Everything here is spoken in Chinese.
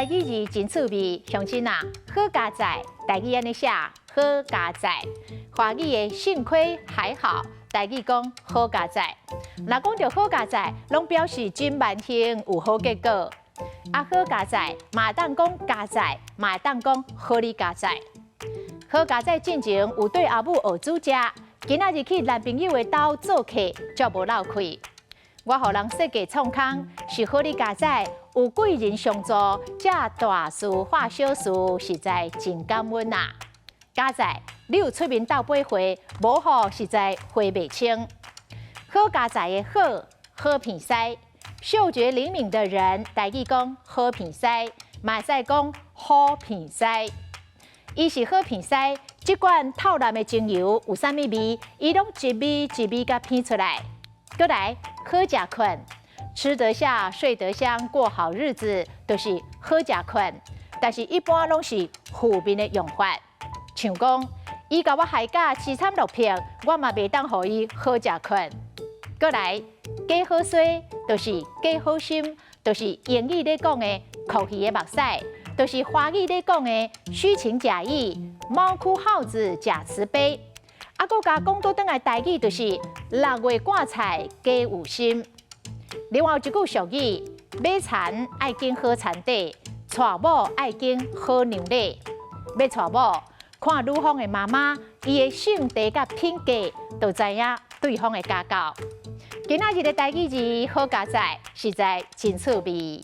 台语字真趣味，乡亲啊，好佳哉！台语安尼写，好佳哉。华语的幸亏还好，台语讲好佳哉。若讲到好佳哉，拢表示真万幸有好结果。啊，好佳哉，嘛当讲佳哉，嘛当讲好你佳哉。好佳哉进前有对阿母学煮食，今仔日去男朋友的家做客，才无漏开。我互人设计创康，是好你佳哉。有贵人相助，这大事化小事，实在真感恩啊！佳哉，你有出面斗八回，无好实在回袂清。好佳哉的好，好鼻屎，嗅觉灵敏的人，台语讲好鼻屎，嘛会使讲好鼻屎。伊是好鼻屎，即款透蓝的精油有啥物味？伊拢一味一味甲片出来。过来，好食困。吃得下，睡得香，过好日子都是好食困，但是一般拢是负面的用法。像讲，伊甲我害甲凄惨落魄，我嘛袂当互伊好食困。过来，假好衰，就是假好心，就是英语咧讲的哭戏的目屎，就是华语咧讲的虚情假意，猫哭耗子假慈悲。啊，搁甲讲倒转来台语，就是6月挂菜假有心。另外有一句俗语：买田爱经好田地，娶某爱经好娘礼。要娶某，看女方的妈妈，伊的性地甲品格，就知影对方的家教。今仔日的台语字好佳哉，实在真趣味。